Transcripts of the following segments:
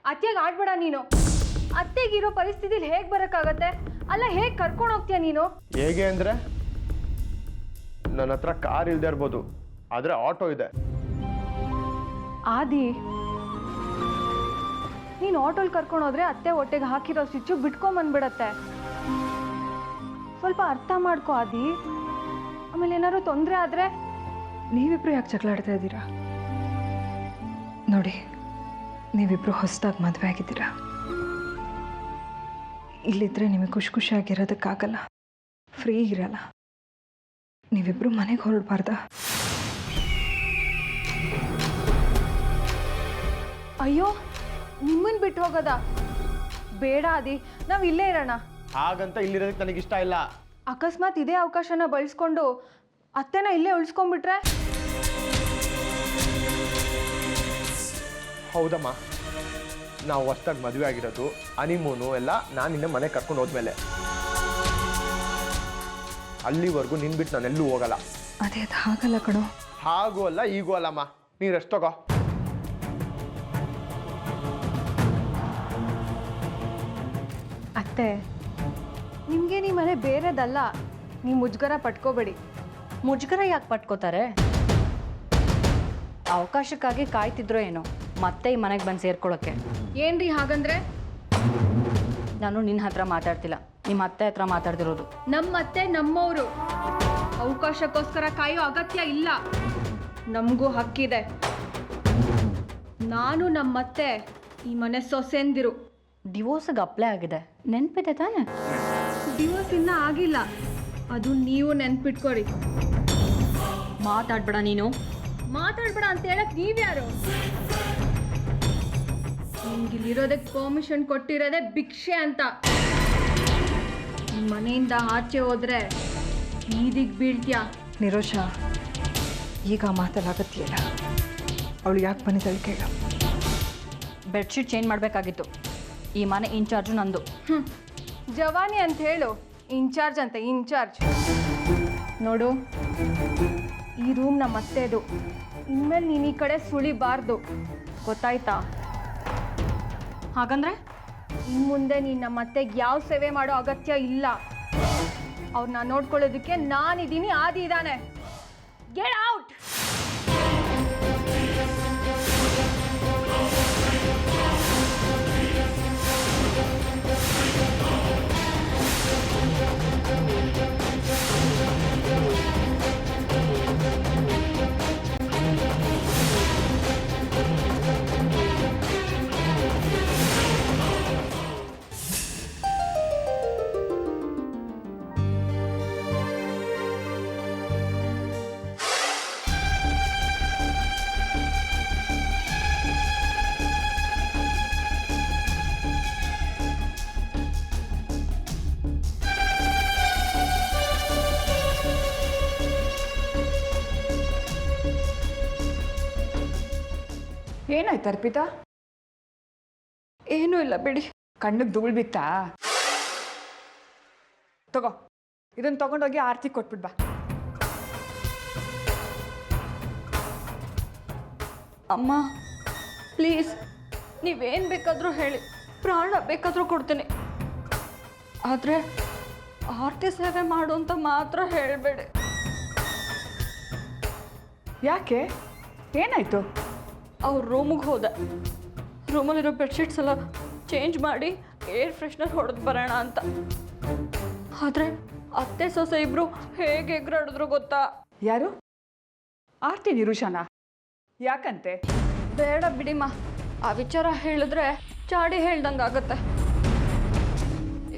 ಅತ್ತೆಗೆ ಆಡ್ಬೇಡ ನೀನು. ಅತ್ತೆಗಿರೋ ಪರಿಸ್ಥಿತಿಲಿ ಹೇಗೆ ಬರೋಕ್ಕಾಗತ್ತೆ? ಅಲ್ಲ, ಹೇಗೆ ಕರ್ಕೊಂಡು ಹೋಗ್ತೀಯ ನೀನು? ಹೇಗೆ ಅಂದರೆ ನನ್ನ ಹತ್ರ ಕಾರ್ ಇಲ್ಲದೆ ಇರ್ಬೋದು, ಆದರೆ ಆಟೋ ಇದೆ. ಆದಿ, ನೀನು ಆಟೋಲ್ ಕರ್ಕೊಂಡು ಹೋದ್ರೆ ಅತ್ತೆ ಹೊಟ್ಟೆಗೆ ಹಾಕಿರೋ ಸ್ವಿಚ್ಚು ಬಿಟ್ಕೊಂಬಂದ್ಬಿಡತ್ತೆ. ಸ್ವಲ್ಪ ಅರ್ಥ ಮಾಡ್ಕೋ ಆದಿ. ಆಮೇಲೆ ಏನಾದ್ರು ತೊಂದರೆ ಆದರೆ ನೀವಿಬ್ರು ಯಾಕೆ ಜಗಳ ಆಡ್ತಾ ಇದ್ದೀರಾ? ನೋಡಿ, ನೀವಿಬ್ರು ಹೊಸದಾಗಿ ಮದುವೆ ಆಗಿದ್ದೀರಾ. ಇಲ್ಲಿದ್ರೆ ನಿಮಗೆ ಖುಷಿ ಖುಷಿಯಾಗಿರೋದಕ್ಕಾಗಲ್ಲ, ಫ್ರೀ ಇರಲ್ಲ. ನೀವಿಬ್ರು ಮನೆಗೆ ಹೊರಡಬಾರ್ದ? ಅಯ್ಯೋ, ನಿಮ್ಮನ್ನು ಬಿಟ್ಟು ಹೋಗೋದ ಬೇಡ ಆದಿ, ನಾವು ಇಲ್ಲೇ ಇರೋಣ. ಹಾಗಂತ ಇಲ್ಲಿರೋದಕ್ಕೆ ನನಗಿಷ್ಟ ಇಲ್ಲ. ಅಕಸ್ಮಾತ್ ಇದೇ ಅವಕಾಶನ ಬಳಸ್ಕೊಂಡು ಅತ್ತೆನ ಇಲ್ಲೇ ಉಳಿಸ್ಕೊಂಡ್ಬಿಟ್ರೆ? ಹೌದಮ್ಮ, ನಾವು ಹೊಸ್ದಾಗಿ ಮದುವೆ ಆಗಿರೋದು, ಹನಿಮೂನು ಎಲ್ಲ ನಾನು ನಿನ್ನ ಮನೆ ಕರ್ಕೊಂಡು ಹೋದ್ಮೇಲೆ. ಅಲ್ಲಿವರೆಗೂ ನಿನ್ ಬಿಟ್ಟು ನಾನೆಲ್ಲೂ ಹೋಗಲ್ಲ. ಅದೇ ಅದು ಹಾಗಲ್ಲ ಕಣೋ. ಹಾಗೂ ಅಲ್ಲ ಈಗೂ ಅಲ್ಲಮ್ಮ, ನೀರು ಎಷ್ಟು ತಗೋ. ಅತ್ತೆ, ನಿಮಗೆ ಈ ಮನೆ ಬೇರೆದಲ್ಲ. ನೀವು ಮುಜುಗರ ಪಟ್ಕೋಬೇಡಿ. ಮುಜುಗರ ಯಾಕೆ ಪಟ್ಕೋತಾರೆ? ಅವಕಾಶಕ್ಕಾಗಿ ಕಾಯ್ತಿದ್ರೋ ಏನೋ ಮತ್ತೆ ಈ ಮನೆಗೆ ಬಂದು ಸೇರ್ಕೊಳ್ಳೋಕ್ಕೆ. ಏನ್ರಿ ಹಾಗಂದ್ರೆ? ನಾನು ನಿನ್ನ ಹತ್ರ ಮಾತಾಡ್ತಿಲ್ಲ, ನಿಮ್ಮ ಅತ್ತೆ ಹತ್ರ ಮಾತಾಡ್ತಿರೋದು. ನಮ್ಮ ಅತ್ತೆ ನಮ್ಮವರು, ಅವಕಾಶಕ್ಕೋಸ್ಕರ ಕಾಯೋ ಅಗತ್ಯ ಇಲ್ಲ. ನಮಗೂ ಹಕ್ಕಿದೆ. ನಾನು ನಮ್ಮತ್ತೆ ಈ ಮನೆ ಸೊಸೆಂದಿರು. ಡಿವೋರ್ಸ್ಗೆ ಅಪ್ಲೈ ಆಗಿದೆ, ನೆನಪಿದೆ ತಾನೆ? ಡಿವೋರ್ಸ್ ಇನ್ನೂ ಆಗಿಲ್ಲ, ಅದು ನೀವು ನೆನ್ಪಿಟ್ಕೊರಿ. ಮಾತಾಡ್ಬೇಡ ನೀನು. ಮಾತಾಡ್ಬೇಡ ಅಂತ ಹೇಳಕ್ ನೀವ್ಯಾರು? ನಿಮ್ಗಿಲ್ಲಿರೋದಕ್ಕೆ ಪರ್ಮಿಷನ್ ಕೊಟ್ಟಿರೋದೇ ಭಿಕ್ಷೆ ಅಂತ. ಮನೆಯಿಂದ ಆಚೆ ಹೋದ್ರೆ ಬೀದಿಗೆ ಬೀಳ್ತೀಯ. ನಿರೋಷ, ಈಗ ಮಾತಲ್ಲಾಗತ್ತಿಯಲ್ಲ, ಅವಳು ಯಾಕೆ ಬಂದಿದ್ದಾಳೆ ಕೇಳು. ಬೆಡ್ಶೀಟ್ ಚೇಂಜ್ ಮಾಡಬೇಕಾಗಿತ್ತು. ಈ ಮನೆ ಇನ್ಚಾರ್ಜು ನಂದು. ಜವಾನಿ ಅಂತ ಹೇಳು, ಇನ್ಚಾರ್ಜ್ ಅಂತ ಇನ್ಚಾರ್ಜ್. ನೋಡು, ಈ ರೂಮ್ ನಮ್ಮ ಅತ್ತೆದು. ಇನ್ಮೇಲೆ ನೀನು ಈ ಕಡೆ ಸುಳಿಬಾರ್ದು, ಗೊತ್ತಾಯ್ತಾ? ಹಾಗಂದ್ರೆ ಇನ್ನು ಮುಂದೆ ನೀನು ನಮ್ಮ ಅತ್ತೆಗೆ ಯಾವ ಸೇವೆ ಮಾಡೋ ಅಗತ್ಯ ಇಲ್ಲ. ಅವ್ರನ್ನ ನೋಡ್ಕೊಳ್ಳೋದಕ್ಕೆ ನಾನಿದ್ದೀನಿ, ಆದಿ ಇದ್ದಾನೆ. Get out. ಏನಾಯ್ತು ಅರ್ಪಿತಾ? ಏನೂ ಇಲ್ಲ ಬಿಡಿ. ಕಣ್ಣಿಗೆ ಧೂಳು ಬಿತ್ತಾ? ತಗೋ, ಇದನ್ನು ತಗೊಂಡೋಗಿ ಆರತಿ ಕೊಟ್ಬಿಡ್ ಬಾ. ಅಮ್ಮ ಪ್ಲೀಸ್, ನೀವೇನು ಬೇಕಾದರೂ ಹೇಳಿ, ಪ್ರಾಣ ಬೇಕಾದರೂ ಕೊಡ್ತೀನಿ. ಆದರೆ ಆರತಿ ಸೇವೆ ಮಾಡು ಅಂತ ಮಾತ್ರ ಹೇಳಬೇಡಿ. ಯಾಕೆ? ಏನಾಯ್ತು? ಅವ್ರ ರೂಮಿಗೆ ಹೋದೆ. ರೂಮಲ್ಲಿರೋ ಬೆಡ್ಶೀಟ್ಸ್ ಎಲ್ಲ ಚೇಂಜ್ ಮಾಡಿ ಏರ್ ಫ್ರೆಶ್ನರ್ ಹೊಡೆದು ಬರೋಣ ಅಂತ. ಆದರೆ ಅತ್ತೆ ಸೊಸೆ ಇಬ್ಬರು ಹೇಗೆ ಎಗ್ರಾಡಿದ್ರು ಗೊತ್ತಾ? ಯಾರು? ಆರ್ತಿ ನಿರುಷಾನ? ಯಾಕಂತೆ? ಬೇಡ ಬಿಡಿಮ್ಮ, ಆ ವಿಚಾರ ಹೇಳಿದ್ರೆ ಚಾಡಿ ಹೇಳ್ದಂಗಾಗತ್ತೆ.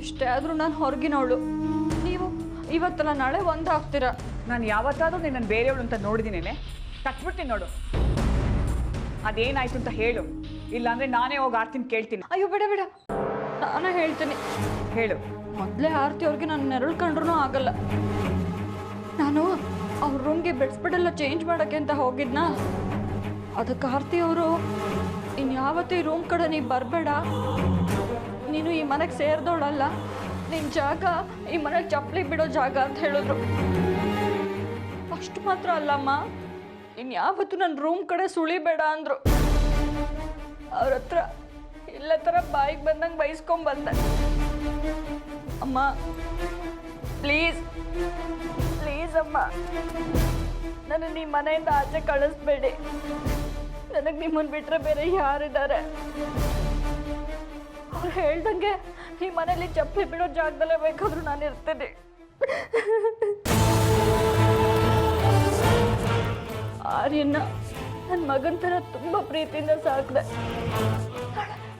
ಎಷ್ಟೇ ಆದರೂ ನಾನು ಹೊರಗಿನವಳು. ನೀವು ಇವತ್ತಲ್ಲ ನಾಳೆ ಒಂದಾಗ್ತೀರ. ನಾನು ಯಾವತ್ತಾದ್ರೂ ನಿನ್ನನ್ನು ಬೇರೆಯವಳು ಅಂತ ನೋಡಿದ್ದೀನೇನೆ? ಕಟ್ಬಿಡ್ತೀನಿ ನೋಡು. ಅದೇನಾಯ್ತು ಅಂತ ಹೇಳು, ಇಲ್ಲಾಂದ್ರೆ ನಾನೇ ಹೋಗಿ ಆರ್ತಿನ ಕೇಳ್ತೀನಿ. ಅಯ್ಯೋ ಬೇಡ ಬೇಡ, ನಾನೇ ಹೇಳ್ತೀನಿ. ಹೇಳು. ಮೊದಲೇ ಆರತಿ ಅವ್ರಿಗೆ ನಾನು ನೆರಳು ಕಂಡ್ರೂ ಆಗಲ್ಲ. ನಾನು ಅವ್ರ ರೂಮ್ಗೆ ಬೆಡ್ಸ್ಬಿಡೆಲ್ಲ ಚೇಂಜ್ ಮಾಡೋಕ್ಕೆ ಅಂತ ಹೋಗಿದ್ನಾ. ಅದಕ್ಕೆ ಆರತಿ ಅವರು ಇನ್ಯಾವತ್ತೂ ಈ ರೂಮ್ ಕಡೆ ನೀವು ಬರಬೇಡ, ನೀನು ಈ ಮನೆಗೆ ಸೇರಿದವಳಲ್ಲ, ನಿನ್ನ ಜಾಗ ಈ ಮನೇಲಿ ಚಪ್ಪಲಿ ಬಿಡೋ ಜಾಗ ಅಂತ ಹೇಳಿದ್ರು. ಅಷ್ಟು ಮಾತ್ರ ಅಲ್ಲಮ್ಮ, ಇನ್ಯಾವತ್ತೂ ನನ್ನ ರೂಮ್ ಕಡೆ ಸುಳಿಬೇಡ ಅಂದರು. ಅವ್ರ ಹತ್ರ ಬಾಯಿಗೆ ಬಂದಂಗೆ ಬೈಸ್ಕೊಂಬಂದೆ. ಅಮ್ಮ ಪ್ಲೀಸ್ ಪ್ಲೀಸ್ ಅಮ್ಮ, ನನಗೆ ನಿಮ್ಮ ಮನೆಯಿಂದ ಆಚೆ ಕಳಿಸ್ಬೇಡಿ. ನನಗೆ ನಿಮ್ಮನ್ನು ಬಿಟ್ಟರೆ ಬೇರೆ ಯಾರಿದ್ದಾರೆ? ಅವ್ರು ಹೇಳ್ದಂಗೆ ಈ ಮನೇಲಿ ಚಪ್ಪಲಿ ಬಿಡೋ ಜಾಗದಲ್ಲೇ ಬೇಕಾದ್ರೂ ನಾನು ಇರ್ತೀನಿ. ಆರ್ಯನ ನನ್ನ ಮಗನ ಥರ ತುಂಬ ಪ್ರೀತಿಯಿಂದ ಸಾಕಿದೆ.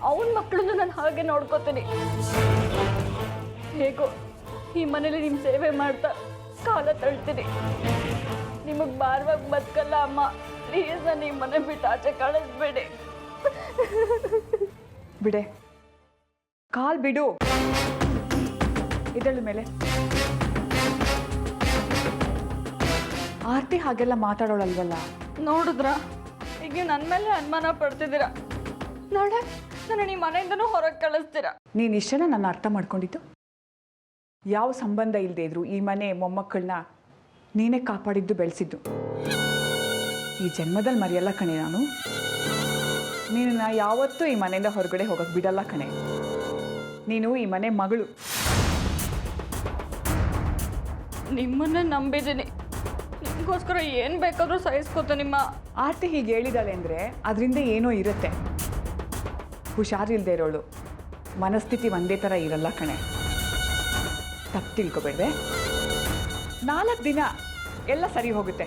ಅವನ ಮಕ್ಕಳನ್ನು ನಾನು ಹಾಗೆ ನೋಡ್ಕೋತೀನಿ. ಹೇಗೋ ಈ ಮನೇಲಿ ನಿಮ್ಮ ಸೇವೆ ಮಾಡ್ತಾ ಕಾಲ ತಳ್ತೀನಿ. ನಿಮಗೆ ಭಾರವಾಗಿ ಬದುಕಲ್ಲ ಅಮ್ಮ. ಪ್ಲೀಸ್ ನಾನು ಈ ಮನೆ ಬಿಟ್ಟು ಆಚೆ ಕಳಿಸ್ಬೇಡಿ. ಬಿಡೆ, ಕಾಲ್ ಬಿಡು. ಇದಳ ಮೇಲೆ ಆರ್ತಿ ಹಾಗೆಲ್ಲ ಮಾತಾಡೋಳಲ್ವಲ್ಲ. ನೋಡಿದ್ರ ಈಗ ನನ್ನ ಮೇಲೆ ಅನುಮಾನ ಪಡ್ತಿದ್ದೀರಾ. ನಾಳೆ ನನ್ನ ಈ ಮನೆಯಿಂದನೂ ಹೊರಗೆ ಕಳಿಸ್ತೀರಾ. ನೀನು ಇಷ್ಟನ ನನ್ನ ಅರ್ಥ ಮಾಡ್ಕೊಂಡಿದ್ದು? ಯಾವ ಸಂಬಂಧ ಇಲ್ಲದೆ ಇದ್ರು ಈ ಮನೆ ಮೊಮ್ಮಕ್ಕಳನ್ನ ನೀನೇ ಕಾಪಾಡಿದ್ದು ಬೆಳೆಸಿದ್ದು. ಈ ಜನ್ಮದಲ್ಲಿ ಮರೆಯಲ್ಲ ಕಣೆ ನಾನು. ನೀನನ್ನ ಯಾವತ್ತೂ ಈ ಮನೆಯಿಂದ ಹೊರಗಡೆ ಹೋಗಕ್ಕೆ ಬಿಡಲ್ಲ ಕಣೆ. ನೀನು ಈ ಮನೆ ಮಗಳು. ನಿಮ್ಮನ್ನೇ ನಂಬಿದ್ದೀನಿ. ನಿಮಗೋಸ್ಕರ ಏನು ಬೇಕಾದರೂ ಸಹಿಸ್ಕೋತ ನಿಮ್ಮ ಆರ್ತಿ ಹೀಗೆ ಹೇಳಿದಾಳೆ ಅಂದರೆ ಅದರಿಂದ ಏನೋ ಇರುತ್ತೆ. ಹುಷಾರಿಲ್ಲದೆ ಇರೋಳು ಮನಸ್ಥಿತಿ ಒಂದೇ ಥರ ಇರಲ್ಲ ಕಣೆ. ತಪ್ಪು ತಿಳ್ಕೊಬೇಡ್ವೆ. 4 ದಿನ ಎಲ್ಲ ಸರಿ ಹೋಗುತ್ತೆ.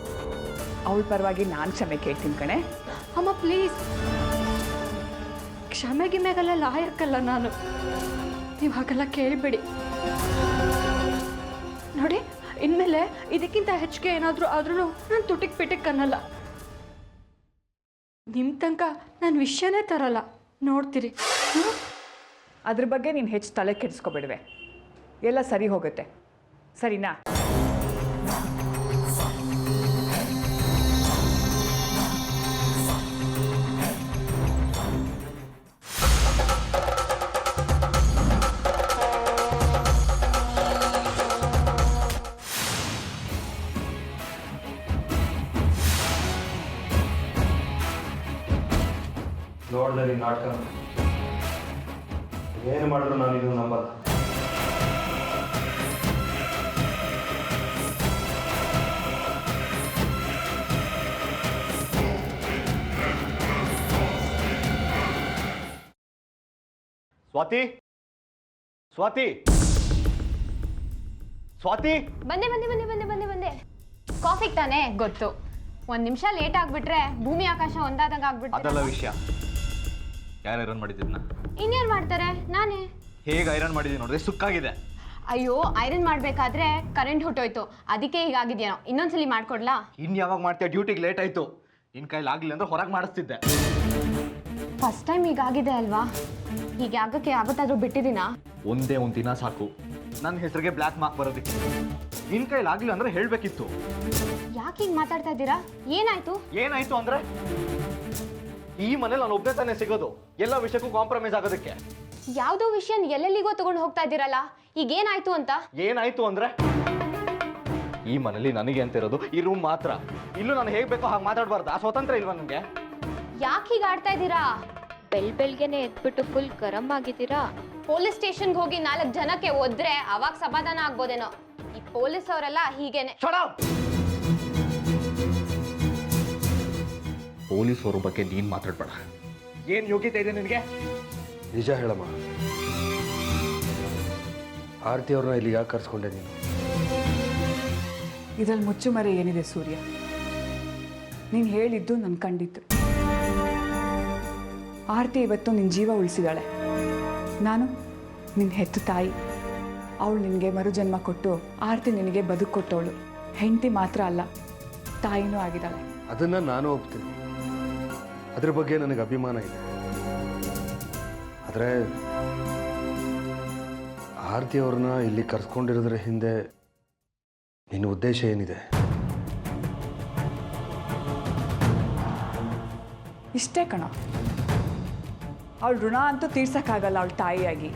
ಅವಳ ಪರವಾಗಿ ನಾನು ಕ್ಷಮೆ ಕೇಳ್ತೀನಿ ಕಣೆ. ಅಮ್ಮ ಪ್ಲೀಸ್, ಕ್ಷಮೆ ಗಿಮೆಗೆಲ್ಲ ಲಾಯಕ್ಕಲ್ಲ ನಾನು. ನೀವು ಹಾಗೆಲ್ಲ ಕೇಳಿಬಿಡಿ. ನೋಡಿ, ಇನ್ಮೇಲೆ ಇದಕ್ಕಿಂತ ಹೆಚ್ಚಿಗೆ ಏನಾದರೂ ಆದ್ರೂ ನಾನು ತುಟಿಕ್ ಪಿಟಿಕ್ ಅನ್ನಲ್ಲ. ನಿಮ್ಮ ತನಕ ನಾನು ವಿಷಯನೇ ತರಲ್ಲ, ನೋಡ್ತೀರಿ. ಅದ್ರ ಬಗ್ಗೆ ನೀನು ಹೆಚ್ಚು ತಲೆ ಕೆಡಿಸ್ಕೊಬೇಡ್ವೆ. ಎಲ್ಲ ಸರಿ ಹೋಗುತ್ತೆ, ಸರಿನಾ? ನೋಡಿದೆ ನೀನು ನಾಟಕ. ಏನು ಮಾಡಿದ್ರು ನಾನು ಇದು ನಂಬಲ್ಲ. ಸ್ವಾತಿ, ಸ್ವಾತಿ, ಸ್ವಾತಿ. ಬಂದೆ ಬಂದೆ ಬಂದೆ ಬಂದೆ ಬಂದೆ ಬಂದೆ ಕಾಫಿಗೆ ತಾನೇ ಗೊತ್ತು. 1 ನಿಮಿಷ ಲೇಟ್ ಆಗ್ಬಿಟ್ರೆ ಭೂಮಿ ಆಕಾಶ ಒಂದಾದಾಗ ಆಗ್ಬಿಡ್ತಾರೆ. ಅದಲ್ಲ ವಿಷಯ. ಯಾರು ಐರನ್ ಮಾಡಿದ್ದೀನ? ಇನ್ಯಾರು ಮಾಡ್ತಾರೆ? ನಾನೇ. ಹೇಗೆ ಐರನ್ ಮಾಡಿದ್ದೀನಿ ನೋಡಿದ್ರೆ ಸುಕ್ಕಾಗಿದೆ. ಅಯ್ಯೋ, ಐರನ್ ಮಾಡ್ಬೇಕಾದ್ರೆ ಕರೆಂಟ್ ಹೊಟ್ಟೋಯ್ತು, ಅದಕ್ಕೆ ಹೀಗಾಗಿದ್ಯೇನೋ. ಇನ್ನೊಂದ್ಸಲಿ ಮಾಡ್ಕೊಡ್ಲಾ? ಇನ್ನು ಯಾವಾಗ ಮಾಡ್ತೀಯ? ಡ್ಯೂಟಿಗೆ ಲೇಟ್ ಆಯಿತು. ನಿನ್ನ ಕೈಲಿ ಆಗಲಿಲ್ಲ ಅಂದ್ರೆ ಹೊರಗೆ ಮಾಡಿಸ್ತಿದ್ದೆ. ಫಸ್ಟ್ ಟೈಮ್ ಹೀಗಾಗಿದೆ ಅಲ್ವಾ? ಹೀಗೆ ಆಗಕ್ಕೆ ಯಾವತ್ತಾದ್ರೂ ಬಿಟ್ಟಿದ್ದೀನಾ? ಒಂದೇ ಒಂದು ದಿನ ಸಾಕು ನನ್ನ ಹೆಸರಿಗೆ ಬ್ಲ್ಯಾಕ್ ಮಾರ್ಕ್ ಬರೋದಕ್ಕೆ. ನಿನ್ನ ಕೈಲಿ ಆಗಲಿಲ್ಲ ಅಂದ್ರೆ ಹೇಳಬೇಕಿತ್ತು. ಯಾಕೆ ಹಿಂಗೆ ಮಾತಾಡ್ತಾ ಇದ್ದೀರಾ? ಏನಾಯ್ತು? ಏನಾಯ್ತು ಅಂದ್ರೆ, ಈ ಮನೇಲಿ ನಾನು ಒಬ್ಬನೇ ತಾನೇ ಸಿಗೋದು. ಎಲ್ಲ ವಿಷಯಕ್ಕೂ ಕಾಂಪ್ರಮೈಸ್ ಆಗೋದಕ್ಕೆ. ಯಾವುದೋ ವಿಷಯ ಎಲ್ಲೆಲ್ಲಿಗೋ ತಗೊಂಡು ಹೋಗ್ತಾ ಇದ್ದೀರಲ್ಲ, ಈಗ ಏನಾಯ್ತು ಅಂತ? ಏನಾಯ್ತು ಅಂದ್ರೆ, ಈ ಮನೇಲಿ ನನಗೆ ಅಂತ ಇರೋದು ಈ ರೂಮ್ ಮಾತ್ರ. ಇಲ್ಲೂ ನಾನು ಹೇಗೆ ಬೇಕೋ ಹಾಗೆ ಮಾತಾಡಬಾರ್ದು. ಆ ಸ್ವತಂತ್ರ ಇಲ್ವಾ ನನಗೆ? ಯಾಕೆ ಹೀಗೆ ಆಡ್ತಾ ಇದ್ದೀರಾ? ಬೆಳ್ಬೆಳ್ಗೆನೆ ಎದ್ಬಿಟ್ಟು ಫುಲ್ ಗರಂ ಆಗಿದ್ದೀರಾ. ಪೊಲೀಸ್ ಸ್ಟೇಷನ್ಗೆ ಹೋಗಿ 4 ಜನಕ್ಕೆ ಒದ್ರೆ ಅವಾಗ ಸಮಾಧಾನ ಆಗ್ಬೋದೇನೋ. ಈ ಪೊಲೀಸ್ ಅವರೆಲ್ಲ ಹೀಗೇನೆ. ಪೊಲೀಸ್ ಅವ್ರ ಬಗ್ಗೆ ನೀನ್ ಮಾತಾಡ್ಬೇಡ. ಏನ್ ಯೋಗ್ಯತೆ ಇದೆ ನಿನಗೆ? ನಿಜ ಹೇಳಮ್ಮ, ಆರತಿ ಅವ್ರನ್ನ ಇಲ್ಲಿ ಯಾಕೆ ಕರ್ಸ್ಕೊಂಡೆ ನೀನು? ಇದರಲ್ಲಿ ಮುಚ್ಚುಮರೆ ಏನಿದೆ ಸೂರ್ಯ? ನೀನು ಹೇಳಿದ್ದು ನನ್ನ ಕಂಡಿತ್ತು. ಆರತಿ ಇವತ್ತು ನಿನ್ನ ಜೀವ ಉಳಿಸಿದಾಳೆ. ನಾನು ನಿನ್ನ ಹೆತ್ತು ತಾಯಿ. ಅವಳು ನಿನಗೆ ಮರುಜನ್ಮ ಕೊಟ್ಟು ಆರತಿ ನಿನಗೆ ಬದುಕು ಕೊಟ್ಟವಳು. ಹೆಂಡತಿ ಮಾತ್ರ ಅಲ್ಲ, ತಾಯಿನೂ ಆಗಿದ್ದಾಳೆ. ಅದನ್ನು ನಾನು ಒಪ್ತೀನಿ. ಅದ್ರ ಬಗ್ಗೆ ನನಗೆ ಅಭಿಮಾನ ಇದೆ. ಆದರೆ ಆರತಿ ಅವ್ರನ್ನ ಇಲ್ಲಿ ಕರ್ಸ್ಕೊಂಡಿರೋದ್ರ ಹಿಂದೆ ನಿನ್ನ ಉದ್ದೇಶ ಏನಿದೆ? ಇಷ್ಟೇ ಕಣ. ಅವಳ ಋಣ ಅಂತೂ ತೀರ್ಸೋಕ್ಕಾಗಲ್ಲ ಅವಳ ತಾಯಿಯಾಗಿ.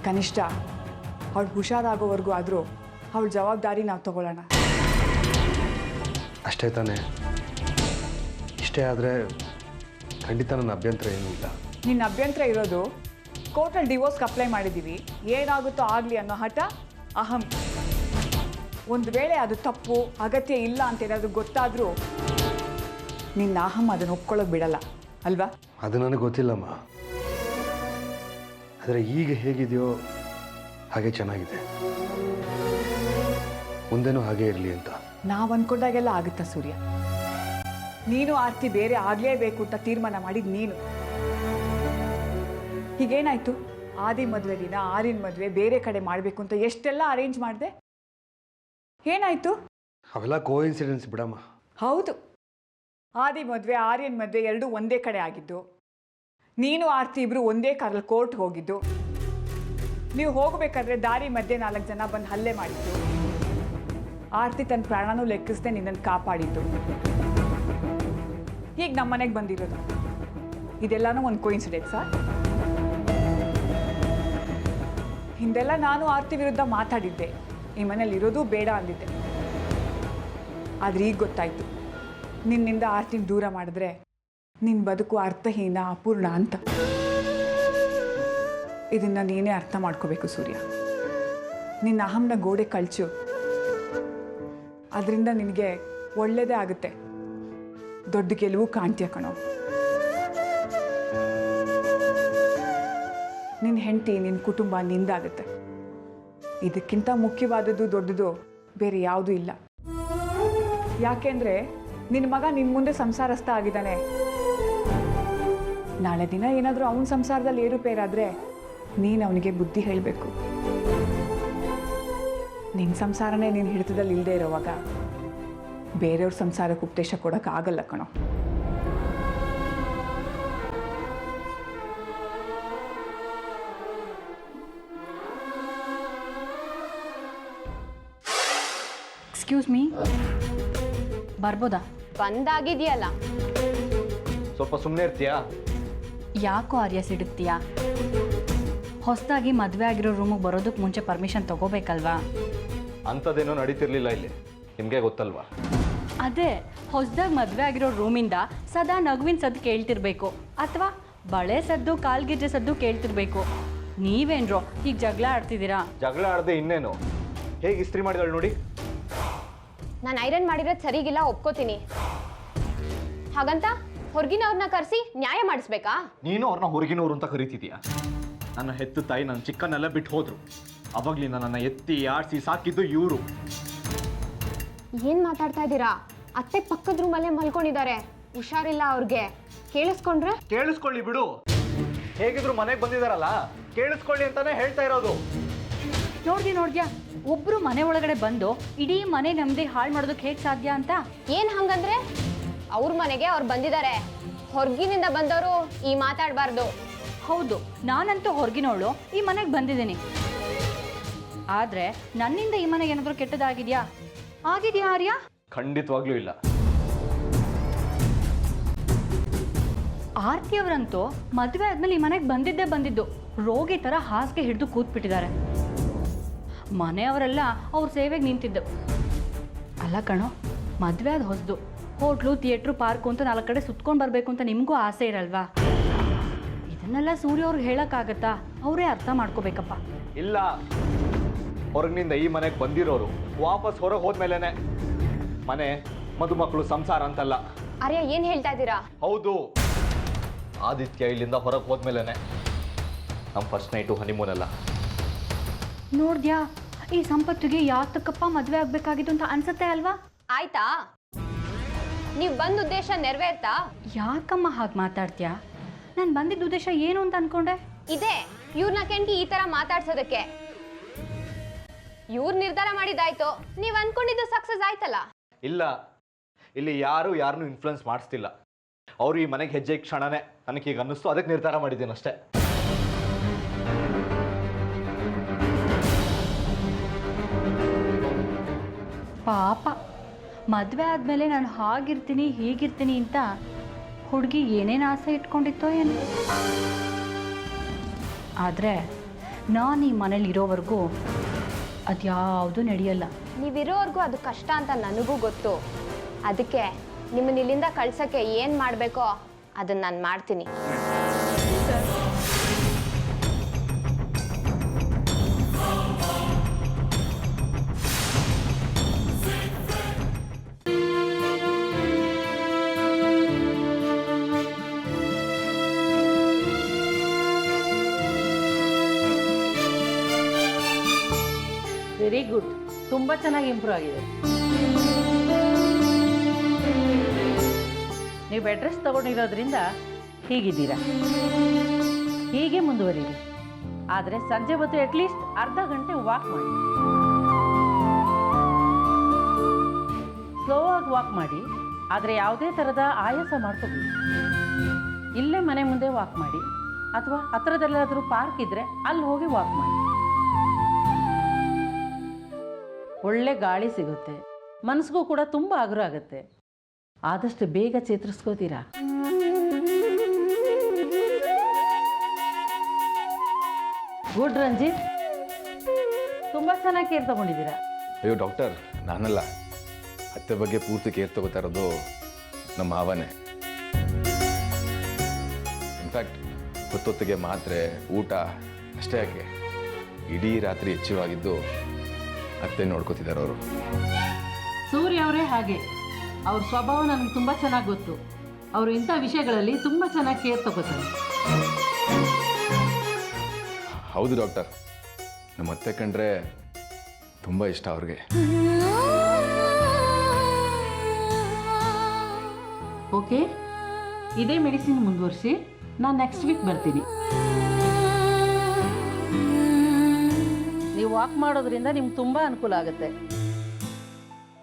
ಕನಿಷ್ಠ ಅವಳು ಹುಷಾರಾಗೋವರೆಗೂ ಆದರೂ ಅವಳ ಜವಾಬ್ದಾರಿ ನಾವು ತಗೊಳ್ಳೋಣ. ಅಷ್ಟೇ ತಾನೇ? ಇಷ್ಟೇ ಆದರೆ ಖಂಡಿತ ನನ್ನ ಅಭ್ಯಂತರ ಏನೂ ಇಲ್ಲ. ನಿನ್ನ ಅಭ್ಯಂತರ ಇರೋದು ಕೋರ್ಟಲ್ಲಿ ಡಿವೋರ್ಸ್ಗೆ ಅಪ್ಲೈ ಮಾಡಿದ್ದೀವಿ, ಏನಾಗುತ್ತೋ ಆಗಲಿ ಅನ್ನೋ ಹಠ, ಅಹಂ. ಒಂದು ವೇಳೆ ಅದು ತಪ್ಪು, ಅಗತ್ಯ ಇಲ್ಲ ಅಂತ ಏನಾದರೂ ಗೊತ್ತಾದರೂ ನಿನ್ನ ಅಹಂ ಅದನ್ನು ಒಪ್ಕೊಳ್ಳೋಕೆ ಬಿಡಲ್ಲ ಅಲ್ವಾ? ಅದು ನನಗೆ ಗೊತ್ತಿಲ್ಲಮ್ಮ. ಆದರೆ ಈಗ ಹೇಗಿದೆಯೋ ಹಾಗೆ ಚೆನ್ನಾಗಿದೆ, ಮುಂದೆನೂ ಹಾಗೆ ಇರಲಿ ಅಂತ. ನಾವು ಅಂದ್ಕೊಂಡಾಗೆಲ್ಲ ಆಗುತ್ತಾ ಸೂರ್ಯ? ನೀನು ಆರ್ತಿ ಬೇರೆ ಆಗಲೇಬೇಕು ಅಂತ ತೀರ್ಮಾನ ಮಾಡಿದ್ದು ನೀನು. ಹೀಗೇನಾಯ್ತು? ಆದಿ ಮದುವೆ ದಿನ ಆರ್ಯನ ಮದುವೆ ಬೇರೆ ಕಡೆ ಮಾಡಬೇಕು ಅಂತ ಎಷ್ಟೆಲ್ಲ ಅರೇಂಜ್ ಮಾಡಿದೆ, ಏನಾಯ್ತು? ಅವೆಲ್ಲ ಕೋಇನ್ಸಿಡೆನ್ಸ್ ಬಿಡಮ್ಮ. ಹೌದು, ಆದಿ ಮದುವೆ ಆರ್ಯನ ಮದುವೆ ಎರಡೂ ಒಂದೇ ಕಡೆ ಆಗಿದ್ದು, ನೀನು ಆರ್ತಿ ಇಬ್ರು ಒಂದೇ ಕಾರಲ್ಲಿ ಕೋರ್ಟ್ ಹೋಗಿದ್ದು, ನೀವು ಹೋಗಬೇಕಾದ್ರೆ ದಾರಿ ಮಧ್ಯೆ 4 ಜನ ಬಂದು ಹಲ್ಲೆ ಮಾಡಿದ್ದು, ಆರ್ತಿ ತನ್ನ ಪ್ರಾಣನೂ ಲೆಕ್ಕಿಸದೆ ನಿನ್ನನ್ನು ಕಾಪಾಡಿದ್ದು, ಈಗ ನಮ್ಮ ಮನೆಗೆ ಬಂದಿರೋದು, ಇದೆಲ್ಲನೂ ಒಂದು ಕೋಇನ್ಸಿಡೆನ್ಸಾ? ಹಿಂದೆಲ್ಲ ನಾನು ಆರ್ತಿ ವಿರುದ್ಧ ಮಾತಾಡಿದ್ದೆ, ಈ ಮನೇಲಿ ಇರೋದು ಬೇಡ ಅಂದಿದ್ದೆ. ಆದರೆ ಈಗ ಗೊತ್ತಾಯ್ತು, ನಿನ್ನಿಂದ ಆರ್ತಿನ ದೂರ ಮಾಡಿದ್ರೆ ನಿನ್ನ ಬದುಕು ಅರ್ಥಹೀನ, ಅಪೂರ್ಣ ಅಂತ. ಇದನ್ನು ನೀನೇ ಅರ್ಥ ಮಾಡ್ಕೋಬೇಕು ಸೂರ್ಯ. ನಿನ್ನ ಅಹಂನ ಗೋಡೆ ಕಳ್ಚು, ಅದರಿಂದ ನಿನಗೆ ಒಳ್ಳೆಯದೇ ಆಗುತ್ತೆ, ದೊಡ್ಡ ಗೆಲುವು ಕಾಣ್ತೀಯ ಕಣೋ. ನಿನ್ನ ಹೆಂಡತಿ, ನಿನ್ನ ಕುಟುಂಬ ನಿಂದಾಗುತ್ತೆ. ಇದಕ್ಕಿಂತ ಮುಖ್ಯವಾದದ್ದು ದೊಡ್ಡದು ಬೇರೆ ಯಾವುದೂ ಇಲ್ಲ. ಯಾಕೆಂದರೆ ನಿನ್ನ ಮಗ ನಿನ್ನ ಮುಂದೆ ಸಂಸಾರಸ್ಥ ಆಗಿದ್ದಾನೆ. ನಾಳೆ ದಿನ ಏನಾದರೂ ಅವನ ಸಂಸಾರದಲ್ಲಿ ಏರುಪೇರಾದರೆ ನೀನು ಅವನಿಗೆ ಬುದ್ಧಿ ಹೇಳಬೇಕು. ನಿನ್ನ ಸಂಸಾರನೇ ನಿನ್ನ ಹಿಡಿತದಲ್ಲಿ ಇಲ್ಲದೆ ಇರೋವಾಗ ಬೇರೆಯವ್ರ ಸಂಸಾರಕ್ಕೆ ಉಪದೇಶ ಕೊಡೋಕ್ಕಾಗಲ್ಲ ಕಣೋ. ಎಕ್ಸ್ಕ್ಯೂಸ್ ಮೀ, ಬರ್ಬೋದಾ? ಬಂದಾಗಿದೆಯಲ್ಲ, ಸ್ವಲ್ಪ ಸುಮ್ಮನೆ ಇರ್ತೀಯಾ? ಯಾಕೋ ಆರ್ಯ ಸಿಡುತ್ತೀಯಾ? ಹೊಸದಾಗಿ ಮದುವೆ ಆಗಿರೋ ರೂಮಿಗೆ ಬರೋದಕ್ಕೆ ಮುಂಚೆ ಪರ್ಮಿಷನ್ ತಗೋಬೇಕಲ್ವಾ? ಅಂಥದ್ದೇನೋ ನಡೀತಿರ್ಲಿಲ್ಲ ಇಲ್ಲಿ, ನಿಮಗೆ ಗೊತ್ತಲ್ವಾ? ಅದೇ ಹೊಸದಾಗಿ ಮದುವೆ ಆಗಿರೋ ರೂಮಿಂದ ಸದಾ ನಗುವಿನ ಸದ್ದು ಕೇಳ್ತಿರ್ಬೇಕು, ಅಥವಾ ಬಳೆ ಸದ್ದು ಕಾಲ್ಗೆಜ್ಜೆ ಸದ್ದು ಕೇಳ್ತಿರ್ಬೇಕು. ನೀವೇನ್ರೋ ಈಗ ಜಗಳ ಆಡ್ತಿದ್ದೀರಾ? ಜಗಳ ಆಡದೆ ಇನ್ನೇನು? ಹೇಗೆ ಇಸ್ತ್ರಿ ಮಾಡಿದಳು ನೋಡಿ. ನಾನು ಐರನ್ ಮಾಡಿರೋದು ಸರಿಗಿಲ್ಲ, ಒಪ್ಕೋತೀನಿ. ಹಾಗಂತ ಹೊರಗಿನವ್ರನ್ನ ಕರೆಸಿ ನ್ಯಾಯ ಮಾಡಿಸ್ಬೇಕಾ? ನೀನು ಅವ್ರನ್ನ ಹೊರಗಿನವ್ರು ಅಂತ ಕರಿತಿದ್ಯಾ? ನನ್ನ ಹೆತ್ತು ತಾಯಿ ನನ್ನ ಚಿಕ್ಕನ್ನೆಲ್ಲ ಬಿಟ್ಟು ಹೋದ್ರು, ಅವಾಗ್ಲಿಂದ ನನ್ನ ಎತ್ತಿ ಆಡಿಸಿ ಸಾಕಿದ್ದು ಇವರು. ಏನ್ ಮಾತಾಡ್ತಾ ಇದ್ದೀರಾ? ಅತ್ತೆ ಪಕ್ಕದ ರೂಮಲ್ಲೇ ಮಲ್ಕೊಂಡಿದ್ದಾರೆ, ಹುಷಾರಿಲ್ಲ ಅವ್ರಿಗೆ. ಕೇಳಿಸ್ಕೊಂಡ್ರೆ? ಕೇಳಿಸ್ಕೊಳ್ಳಿ ಬಿಡು, ಹೇಗಿದ್ರು ಮನೆಗೆ ಬಂದಿದಾರಲ್ಲ, ಕೇಳಿಸ್ಕೊಳ್ಳಿ ಅಂತಾನೆ ಹೇಳ್ತಾ ಇರೋದು. ನೋಡ್ದ್ಯಾ ಒಬ್ರು ಮನೆ ಒಳಗಡೆ ಬಂದು ಇಡೀ ಮನೆ ನೆಮ್ಮದಿ ಹಾಳು ಮಾಡೋದಕ್ಕೆ ಹೇಗೆ ಸಾಧ್ಯ ಅಂತ? ಏನ್ ಹಂಗಂದ್ರೆ? ಅವ್ರ ಮನೆಗೆ ಅವ್ರು ಬಂದಿದ್ದಾರೆ, ಹೊರಗಿನಿಂದ ಬಂದವರು ಈ ಮಾತಾಡಬಾರ್ದು. ಹೌದು, ನಾನಂತೂ ಹೊರಗಿನವಳು ಈ ಮನೆಗೆ ಬಂದಿದ್ದೀನಿ. ಆದ್ರೆ ನನ್ನಿಂದ ಈ ಮನೆಗೆ ಏನಾದರೂ ಕೆಟ್ಟದಾಗಿದ್ಯಾ? ಆಗಿದೆಯಾ ಆರ್ಯ? ಖಂಡಿತವಾಗ್ಲೂ ಇಲ್ಲ. ಆರ್ತಿ ಅವರಂತೂ ಮದುವೆ ಆದ್ಮೇಲೆ ಈ ಮನೆಗೆ ಬಂದಿದ್ದು ರೋಗಿ ಥರ ಹಾಸಿಗೆ ಹಿಡಿದು ಕೂತ್ಬಿಟ್ಟಿದ್ದಾರೆ. ಮನೆಯವರೆಲ್ಲ ಅವ್ರ ಸೇವೆಗೆ ನಿಂತಿದ್ದು. ಅಲ್ಲ ಕಣೋ, ಮದುವೆ ಆದ ಹೊಸದು, ಹೋಟ್ಲು ಥಿಯೇಟ್ರು ಪಾರ್ಕು ಅಂತ 4 ಕಡೆ ಸುತ್ಕೊಂಡು ಬರಬೇಕು ಅಂತ ನಿಮಗೂ ಆಸೆ ಇರಲ್ವಾ? ಇದನ್ನೆಲ್ಲ ಸೂರ್ಯ ಅವ್ರಿಗೆ ಹೇಳೋಕ್ಕಾಗತ್ತಾ? ಅವರೇ ಅರ್ಥ ಮಾಡ್ಕೋಬೇಕಪ್ಪ. ಇಲ್ಲ, ಹೊರಗಿನಿಂದ ಈ ಮನೆಗೆ ಬಂದಿರೋರು ವಾಪಸ್ ಹೊರಗೆ ಹೋದ್ಮೇಲೆನೆ ಮನೆ, ಮದುಮಕ್ಕಳು, ಸಂಸಾರ ಅಂತಲ್ಲ. ಆರ್ಯ ಏನ್ ಹೇಳ್ತಾ ಇದ್ದೀರಾ? ಹೌದು, ಆದಿತ್ಯ ಇಲ್ಲಿಂದ ಹೊರಗೆ ಹೋದ್ಮೇಲೆನೆ ನಮ್ಮ ಫಸ್ಟ್ ನೈಟು ಹನಿಮೂನ್ ಅಲ್ಲ. ನೋಡ್ದ್ಯಾ, ಈ ಸಂಪತ್ತಿಗೆ ಯಾತಕ್ಕಪ್ಪ ಮದುವೆ ಆಗ್ಬೇಕಾಗಿತ್ತು ಅಂತ ಅನ್ಸುತ್ತೆ ಅಲ್ವಾ? ಆಯ್ತಾ, ನೀವು ಬಂದ ಉದ್ದೇಶ ನೆರವೇರ್ತಾ? ಯಾಕಮ್ಮ ಹಾಗೆ ಮಾತಾಡ್ತೀಯಾ? ನಾನು ಬಂದಿದ್ದ ಉದ್ದೇಶ ಏನು ಅಂತ ಅನ್ಕೊಂಡೆ? ಇದೆ, ಇವ್ರನ್ನ ಕೆಂಟಿ ಈ ತರ ಮಾತಾಡ್ಸೋದಕ್ಕೆ. ಇವ್ರು ನಿರ್ಧಾರ ಮಾಡಿದ್ದಾಯ್ತು, ನೀವ್ ಅನ್ಕೊಂಡಿದ್ದು ಸಕ್ಸಸ್ ಆಯ್ತಲ್ಲ. ಇಲ್ಲ, ಇಲ್ಲಿ ಯಾರು ಯಾರನ್ನೂ ಇನ್ಫ್ಲುಯೆನ್ಸ್ ಮಾಡಿಸ್ತಿಲ್ಲ. ಅವರು ಈ ಮನೆಗೆ ಹೆಜ್ಜೆ ಕ್ಷಣನೇ ನನಗೀಗ ಅನ್ನಿಸ್ತು, ಅದಕ್ಕೆ ನಿರ್ಧಾರ ಮಾಡಿದ್ದೀನಿ ಅಷ್ಟೇ. ಪಾಪ, ಮದುವೆ ಆದಮೇಲೆ ನಾನು ಹಾಗಿರ್ತೀನಿ ಹೀಗಿರ್ತೀನಿ ಅಂತ ಹುಡುಗಿ ಏನೇನು ಆಸೆ ಇಟ್ಕೊಂಡಿತ್ತೋ ಏನು. ಆದರೆ ನಾನು ಈ ಮನೇಲಿ ಇರೋವರೆಗೂ ಅದ್ಯಾವುದೂ ನಡೆಯಲ್ಲ. ನೀವಿರೋವರೆಗೂ ಅದು ಕಷ್ಟ ಅಂತ ನನಗೂ ಗೊತ್ತು. ಅದಕ್ಕೆ ನಿಮ್ಮನ್ನ ಇಲ್ಲಿಂದ ಕಳ್ಸೋಕ್ಕೆ ಏನು ಮಾಡಬೇಕೋ ಅದನ್ನು ನಾನು ಮಾಡ್ತೀನಿ. ವೆರಿ ಗುಡ್, ತುಂಬ ಚೆನ್ನಾಗಿ ಇಂಪ್ರೂವ್ ಆಗಿದೆ. ನೀವು ಬೆಡ್ ರೆಸ್ಟ್ ತಗೊಂಡಿರೋದ್ರಿಂದ ಹೀಗಿದ್ದೀರಾ. ಹೀಗೆ ಮುಂದುವರಿರಿ. ಆದರೆ ಸಂಜೆ ಹೊತ್ತು ಅಟ್ಲೀಸ್ಟ್ ಅರ್ಧ ಗಂಟೆ ವಾಕ್ ಮಾಡಿ. ಸ್ಲೋ ಆಗಿ ವಾಕ್ ಮಾಡಿ, ಆದರೆ ಯಾವುದೇ ಥರದ ಆಯಾಸ ಮಾಡ್ಕೋಬೇಡಿ. ಇಲ್ಲೇ ಮನೆ ಮುಂದೆ ವಾಕ್ ಮಾಡಿ, ಅಥವಾ ಹತ್ರದಲ್ಲಾದರೂ ಪಾರ್ಕ್ ಇದ್ದರೆ ಅಲ್ಲಿ ಹೋಗಿ ವಾಕ್ ಮಾಡಿ. ಒಳ್ಳೆ ಗಾಳಿ ಸಿಗುತ್ತೆ, ಮನಸ್ಸಿಗೂ ಕೂಡ ತುಂಬ ಆಗ್ರಹ ಆಗುತ್ತೆ. ಆದಷ್ಟು ಬೇಗ ಚೇತರಿಸ್ಕೋತೀರಾ. ಗುಡ್ ರಂಜಿತ್, ತುಂಬ ಚೆನ್ನಾಗಿ ಕೇರ್ ತಗೊಂಡಿದ್ದೀರಾ. ಅಯ್ಯೋ ಡಾಕ್ಟರ್, ನಾನಲ್ಲ, ಅತ್ತೆ ಬಗ್ಗೆ ಪೂರ್ತಿ ಕೇರ್ ತಗೋತಾ ಇರೋದು ನಮ್ಮ ಮಾವನೇ. ಇನ್ಫ್ಯಾಕ್ಟ್ ಹೊತ್ತೊತ್ತಿಗೆ ಮಾತ್ರೆ, ಊಟ ಅಷ್ಟೇ ಯಾಕೆ, ಇಡೀ ರಾತ್ರಿ ಎಚ್ಚರವಾಗಿದ್ದು ಅತ್ತೆ ನೋಡ್ಕೋತಿದ್ದಾರೆ ಅವರು. ಸೂರ್ಯ ಅವರೇ ಹಾಗೆ. ಅವ್ರ ಸ್ವಭಾವ ನನಗೆ ತುಂಬ ಚೆನ್ನಾಗಿ ಗೊತ್ತು. ಅವರು ಇಂಥ ವಿಷಯಗಳಲ್ಲಿ ತುಂಬ ಚೆನ್ನಾಗಿ ಕೇರ್ ತಗೋತಾರೆ. ಹೌದು ಡಾಕ್ಟರ್, ನಮ್ಮ ಅತ್ತೆ ಕಂಡ್ರೆ ತುಂಬ ಇಷ್ಟ ಅವ್ರಿಗೆ. ಓಕೆ, ಇದೇ ಮೆಡಿಸಿನ್ ಮುಂದುವರಿಸಿ. ನಾನು ನೆಕ್ಸ್ಟ್ ವೀಕ್ ಬರ್ತೀನಿ. ನೀವು ವಾಕ್ ಮಾಡೋದ್ರಿಂದ ನಿಮ್ಗೆ ತುಂಬ ಅನುಕೂಲ ಆಗುತ್ತೆ.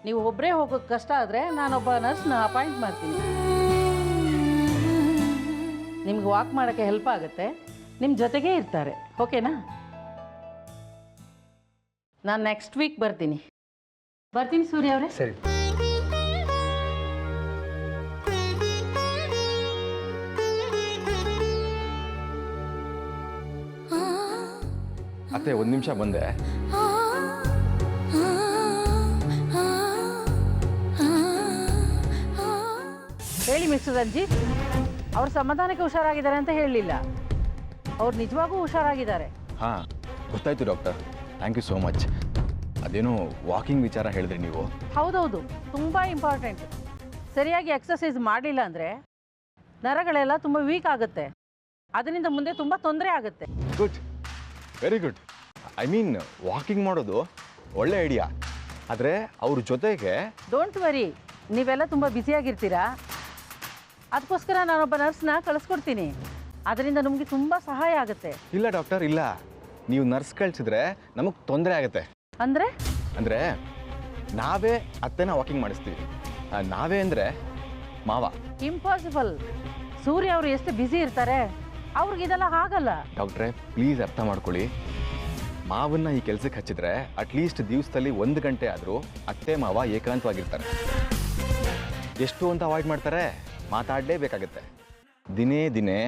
ನೀವು ಒಬ್ಬರೇ ಹೋಗೋಕ್ಕೆ ಕಷ್ಟ ಆದರೆ ನಾನೊಬ್ಬ ನರ್ಸ್ನ ಅಪಾಯಿಂಟ್ ಮಾಡ್ತೀನಿ. ನಿಮ್ಗೆ ವಾಕ್ ಮಾಡೋಕ್ಕೆ ಹೆಲ್ಪ್ ಆಗುತ್ತೆ, ನಿಮ್ಮ ಜೊತೆಗೇ ಇರ್ತಾರೆ. ಓಕೆನಾ? ನಾನು ನೆಕ್ಸ್ಟ್ ವೀಕ್ ಬರ್ತೀನಿ ಸೂರ್ಯ ಅವರೇ. ಸರಿ. ಅತ್ತೆ, ಒಂದು ನಿಮಿಷ ಬಂದೆ. ಹೇಳಿ ಮಿಸ್ಟರ್ ರಂಜಿತ್, ಅವ್ರು ಸಮಾಧಾನಕ್ಕೆ ಹುಷಾರಾಗಿದ್ದಾರೆ ಅಂತ ಹೇಳಲಿಲ್ಲ. ಅವ್ರು ನಿಜವಾಗೂ ಹುಷಾರಾಗಿದ್ದಾರೆ. ಹಾಂ, ಗೊತ್ತಾಯ್ತು doctor, thank you so much. ಅದೇನೋ ವಾಕಿಂಗ್ ವಿಚಾರ ಹೇಳಿದ್ರಿ ನೀವು. ಹೌದೌದು, ತುಂಬ ಇಂಪಾರ್ಟೆಂಟ್. ಸರಿಯಾಗಿ ಎಕ್ಸಸೈಸ್ ಮಾಡಲಿಲ್ಲ ಅಂದರೆ ನರಗಳೆಲ್ಲ ತುಂಬ ವೀಕ್ ಆಗುತ್ತೆ. ಅದರಿಂದ ಮುಂದೆ ತುಂಬ ತೊಂದರೆ ಆಗುತ್ತೆ. Good, very good. I mean, walking ಮಾಡೋದು ಒಳ್ಳೆ ಐಡಿಯಾ. ಆದರೆ ಅವ್ರ ಜೊತೆಗೆ ಡೋಂಟ್ ವರಿ, ನೀವೆಲ್ಲ ತುಂಬ ಬ್ಯುಸಿಯಾಗಿರ್ತೀರಾ. ಅದಕ್ಕೋಸ್ಕರ ನಾನೊಬ್ಬ ನರ್ಸ್ನ ಕಳಿಸ್ಕೊಡ್ತೀನಿ. ಅದರಿಂದ ನಮಗೆ ತುಂಬ ಸಹಾಯ ಆಗುತ್ತೆ. ಇಲ್ಲ ಡಾಕ್ಟರ್, ಇಲ್ಲ, ನೀವು ನರ್ಸ್ ಕಳಿಸಿದ್ರೆ ನಮಗೆ ತೊಂದರೆ ಆಗುತ್ತೆ. ಅಂದರೆ ನಾವೇ ಅತ್ತೆನ ವಾಕಿಂಗ್ ಮಾಡಿಸ್ತೀವಿ. ನಾವೇ ಅಂದರೆ ಮಾವ. ಇಂಪಾಸಿಬಲ್. ಸೂರ್ಯ ಅವರು ಎಷ್ಟು ಬ್ಯುಸಿ ಇರ್ತಾರೆ, ಅವ್ರಿಗೆ ಇದೆಲ್ಲ ಆಗಲ್ಲ. ಡಾಕ್ಟ್ರೇ, ಪ್ಲೀಸ್ ಅರ್ಥ ಮಾಡ್ಕೊಳ್ಳಿ. ಮಾವನ್ನ ಈ ಕೆಲಸಕ್ಕೆ ಹಚ್ಚಿದ್ರೆ ಅಟ್ಲೀಸ್ಟ್ ದಿವಸದಲ್ಲಿ 1 ಗಂಟೆ ಆದರೂ ಅತ್ತೆ ಮಾವ ಏಕಾಂತವಾಗಿರ್ತಾರೆ. ಎಷ್ಟು ಅಂತ ಅವಾಯ್ಡ್ ಮಾಡ್ತಾರೆ? ಮಾತಾಡಲೇಬೇಕಾಗತ್ತೆ. ದಿನೇ ದಿನೇ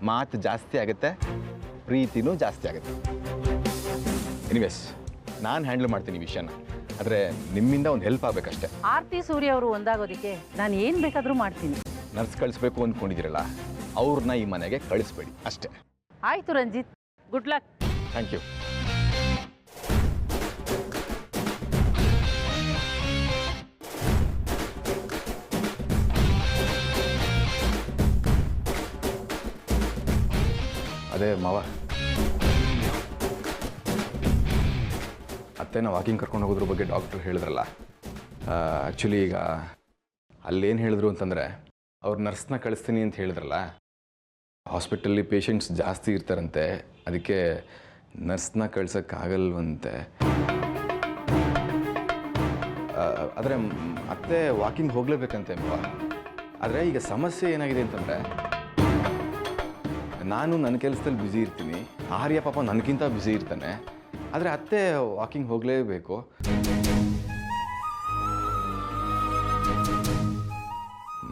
ಮಾತು ಜಾಸ್ತಿ ಆಗುತ್ತೆ, ಪ್ರೀತಿನೂ ಜಾಸ್ತಿ ಆಗುತ್ತೆ. ಎನಿವೇಸ್, ನಾನು ಹ್ಯಾಂಡಲ್ ಮಾಡ್ತೀನಿ ವಿಷಯನ. ಆದರೆ ನಿಮ್ಮಿಂದ ಒಂದು ಹೆಲ್ಪ್ ಆಗಬೇಕಷ್ಟೆ. ಆರ್ತಿ ಸೂರ್ಯ ಅವರು ಒಂದಾಗೋದಕ್ಕೆ ನಾನು ಏನು ಬೇಕಾದರೂ ಮಾಡ್ತೀನಿ. ನರ್ಸ್ ಕಳಿಸ್ಬೇಕು ಅಂದ್ಕೊಂಡಿದ್ದೀರಲ್ಲ, ಅವ್ರನ್ನ ಈ ಮನೆಗೆ ಕಳಿಸ್ಬೇಡಿ ಅಷ್ಟೇ. ಆಯಿತು Ranjit, good luck. Thank you. ಅದೇ ಮಾವ, ಅತ್ತೆನ ವಾಕಿಂಗ್ ಕರ್ಕೊಂಡು ಹೋಗೋದ್ರ ಬಗ್ಗೆ ಡಾಕ್ಟ್ರು ಹೇಳಿದ್ರಲ್ಲ. ಆ್ಯಕ್ಚುಲಿ ಈಗ ಅಲ್ಲೇನು ಹೇಳಿದ್ರು ಅಂತಂದರೆ, ಅವ್ರು ನರ್ಸ್ನ ಕಳಿಸ್ತೀನಿ ಅಂತ ಹೇಳಿದ್ರಲ್ಲ, ಹಾಸ್ಪಿಟಲ್ಲಿ ಪೇಷಂಟ್ಸ್ ಜಾಸ್ತಿ ಇರ್ತಾರಂತೆ, ಅದಕ್ಕೆ ನರ್ಸ್ನ ಕಳ್ಸೋಕ್ಕಾಗಲ್ವಂತೆ. ಆದರೆ ಅತ್ತೆ ವಾಕಿಂಗ್ ಹೋಗಲೇಬೇಕಂತೆ ಮಾವ. ಆದರೆ ಈಗ ಸಮಸ್ಯೆ ಏನಾಗಿದೆ ಅಂತಂದರೆ, ನಾನು ನನ್ನ ಕೆಲಸದಲ್ಲಿ ಬ್ಯುಸಿ ಇರ್ತೀನಿ, ಆರ್ಯ ಪಾಪ ನನಗಿಂತ ಬ್ಯುಸಿ ಇರ್ತಾನೆ. ಆದರೆ ಅತ್ತೆ ವಾಕಿಂಗ್ ಹೋಗಲೇಬೇಕು.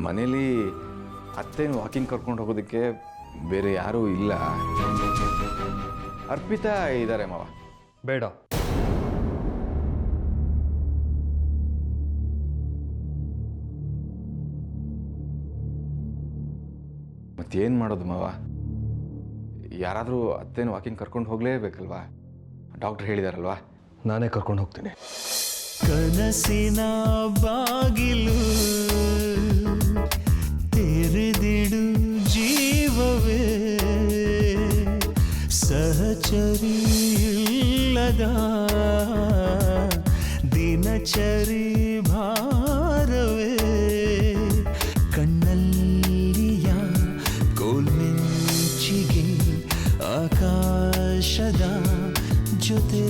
ಮನೇಲಿ ಅತ್ತೆನ ವಾಕಿಂಗ್ ಕರ್ಕೊಂಡು ಹೋಗೋದಕ್ಕೆ ಬೇರೆ ಯಾರೂ ಇಲ್ಲ. ಅರ್ಪಿತಾ ಇದ್ದಾರೆ ಮಾವ. ಬೇಡ. ಮತ್ತೇನು ಮಾಡೋದು ಮಾವ? ಯಾರಾದರೂ ಅತ್ತೆನ ವಾಕಿಂಗ್ ಕರ್ಕೊಂಡು ಹೋಗಲೇಬೇಕಲ್ವಾ? ಡಾಕ್ಟ್ರ್ ಹೇಳಿದಾರಲ್ವಾ? ನಾನೇ ಕರ್ಕೊಂಡು ಹೋಗ್ತೀನಿ. ಕನಸಿನ ಬಾಗಿಲು ತೆರೆದಿಡು ಜೀವವೇ, ಸಹಚರಿ ಇಲ್ಲದ ಚರಿ ಭಾರವೇ ಕಣ್ಣಲ್ಲಿಯ ಕೋಲ್ಮಿಂಚಿಗೆ ಆಕಾಶದ ಜೊತೆ